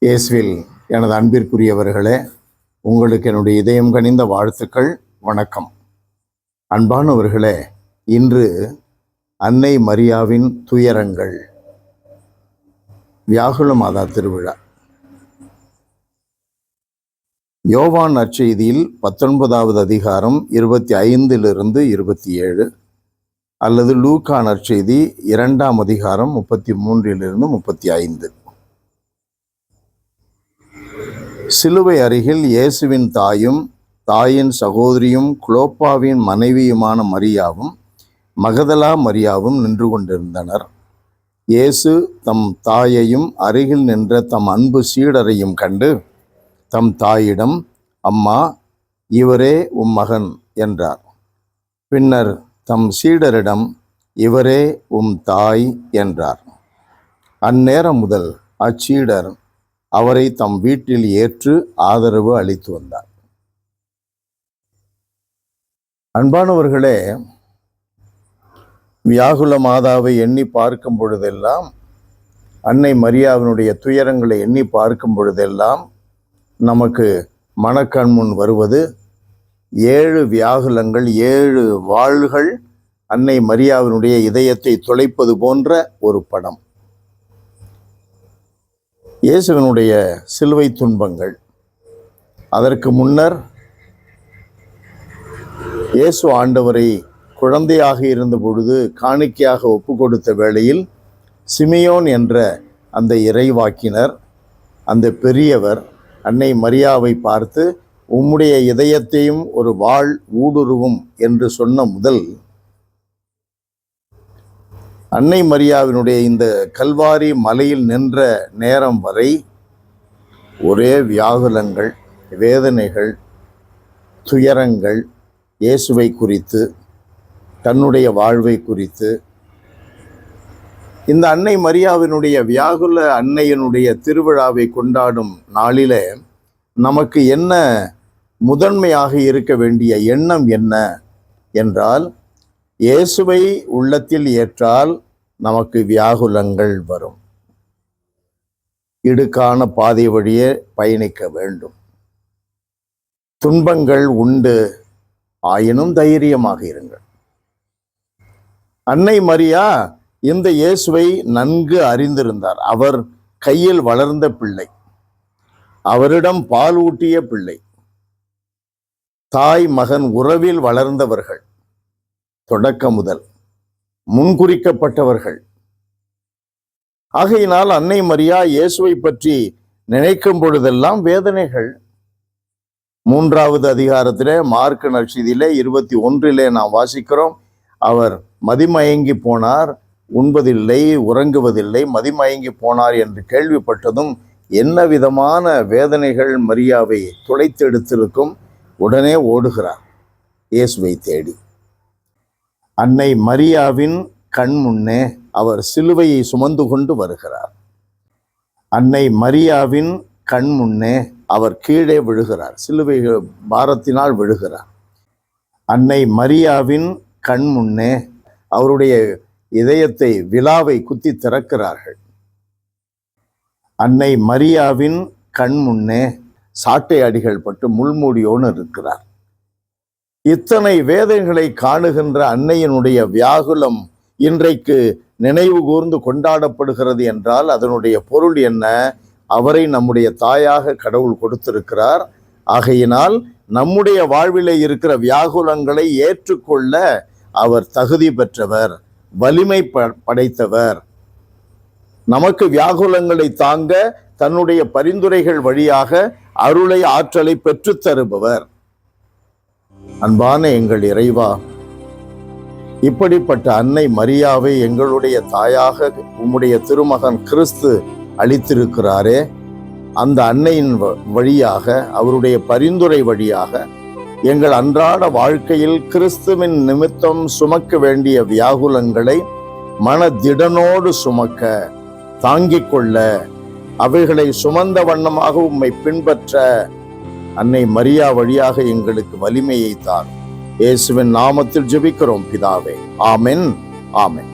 இயேசுவில் எனது அன்பிற்குரியவர்களே, உங்களுக்கு என்னுடைய இதயம் கனிந்த வாழ்த்துக்கள். வணக்கம். அன்பானவர்களே, இன்று அன்னை மரியாவின் துயரங்கள் வியாகுல மாதா திருவிழா. யோவான் நற்செய்தியில் 19வது அதிகாரம் 25 27 அல்லது லூக்கா நற்செய்தி 2ஆம் அதிகாரம் 33 35. சிலுவை அருகில் இயேசுவின் தாயும் தாயின் சகோதரியும் குளோப்பாவின் மனைவியுமான மரியாவும் மகதலா மரியாவும் நின்று கொண்டிருந்தனர். இயேசு தம் தாயையும் அருகில் நின்ற தம் அன்பு சீடரையும் கண்டு தம் தாயிடம், அம்மா, இவரே உம் மகன் என்றார். பின்னர் தம் சீடரிடம், இவரே உம் தாய் என்றார். அந்நேரம் முதல் அச்சீடர் அவரை தம் வீட்டில் ஏற்று ஆதரவு அளித்து வந்தார். அன்பானவர்களே, வியாகுல மாதாவை எண்ணி பார்க்கும் பொழுதெல்லாம், அன்னை மரியாவினுடைய துயரங்களை எண்ணி பார்க்கும் பொழுதெல்லாம் நமக்கு மனக்கண் முன் வருவது 7 வியாகுலங்கள், 7 வாள்கள் அன்னை மரியாவினுடைய இதயத்தை துளைப்பது போன்ற ஒரு படம். இயேசுவினுடைய சிலுவை துன்பங்கள். அதற்கு முன்னர் இயேசு ஆண்டவரை குழந்தையாக இருந்த பொழுது காணிக்கையாக ஒப்பு கொடுத்த வேளையில் சிமியோன் என்ற அந்த இறைவாக்கினர், அந்த பெரியவர் அன்னை மரியாவை பார்த்து, உம்முடைய இதயத்தையும் ஒரு வாள் ஊடுருவும் என்று சொன்ன முதல் அன்னை மரியாவினுடைய இந்த கல்வாரி மலையில் நின்ற நேரம் வரை ஒரே வியாகுலங்கள், வேதனைகள், துயரங்கள், இயேசுவை குறித்து, தன்னுடைய வாழ்வை குறித்து. இந்த அன்னை மரியாவினுடைய வியாகுல அன்னையினுடைய திருவிழாவை கொண்டாடும் நாளிலே நமக்கு என்ன முதன்மையாக இருக்க வேண்டிய எண்ணம் என்ன என்றால், இயேசுவை உள்ளத்தில் ஏற்றால் நமக்கு வியாகுலங்கள் வரும். இடுக்கான பாதை வழியே பயணிக்க வேண்டும். துன்பங்கள் உண்டு, ஆயினும் தைரியமாக இருங்கள். அன்னை மரியா இந்த இயேசுவை நன்கு அறிந்திருந்தார். அவர் கையில் வளர்ந்த பிள்ளை, அவரிடம் பால் ஊட்டிய பிள்ளை, தாய் மகன் உறவில் வளர்ந்தவர்கள், தொடக்க முதல் முன்குறிக்கப்பட்டவர்கள். ஆகையினால் அன்னை மரியா இயேசுவை பற்றி நினைக்கும் பொழுதெல்லாம் வேதனைகள். 3வது அதிகாரத்திலே மார்க்கு நற்செய்தியிலே 21 நாம் வாசிக்கிறோம், அவர் மதிமயங்கி போனார், உண்பதில்லை, உறங்குவதில்லை, மதிமயங்கி போனார் என்று கேள்விப்பட்டதும் என்ன விதமான வேதனைகள் மரியாவை துளைத்தெடுத்திருக்கும். உடனே ஓடுகிறார் இயேசுவை தேடி. அன்னை மரியாவின் கண் முன்னே அவர் சிலுவையை சுமந்து கொண்டு வருகிறார். அன்னை மரியாவின் கண் முன்னே அவர் கீழே விழுகிறார், சிலுவை பாரத்தினால் விழுகிறார். அன்னை மரியாவின் கண் முன்னே அவருடைய இதயத்தை, விலாவை குத்தி திறக்கிறார்கள். அன்னை மரியாவின் கண் முன்னே சாட்டை அடிகள் பட்டு முள்மூடியோடு இருக்கிறார். இத்தனை வேதனைகளை காணுகின்ற அன்னையினுடைய வியாகுலம் இன்றைக்கு நினைவு கூர்ந்து கொண்டாடப்படுகிறது என்றால் அதனுடைய பொருள் என்ன? அவரை நம்முடைய தாயாக கடவுள் கொடுத்திருக்கிறார். ஆகையினால் நம்முடைய வாழ்விலே இருக்கிற வியாகுலங்களை ஏற்றுக்கொள்ள அவர் தகுதி பெற்றவர், வலிமை படைத்தவர். நமக்கு வியாகுலங்களை தாங்க தன்னுடைய பரிந்துரைகள் வழியாக அருளை, ஆற்றலை பெற்றுத் தருபவர். அன்பான எங்கள் இறைவா, இப்படிப்பட்ட அன்னை மரியாவை எங்களுடைய தாயாக உம்முடைய திருமகன் கிறிஸ்து அளித்திருக்கிறாரே, அந்த அன்னையின் வழியாக, அவருடைய பரிந்துரை வழியாக எங்கள் அன்றாட வாழ்க்கையில் கிறிஸ்துவின் நிமித்தம் சுமக்க வேண்டிய வியாகுலங்களை மனதிடனோடு சுமக்க, தாங்கிக் கொள்ள, அவைகளை சுமந்த வண்ணமாக உம்மை பின்பற்ற அன்னை மரியா வழியாக எங்களுக்கு வலிமையை தார். இயேசுவின் நாமத்தில் ஜெபிக்கிறோம் பிதாவே. ஆமென், ஆமென்.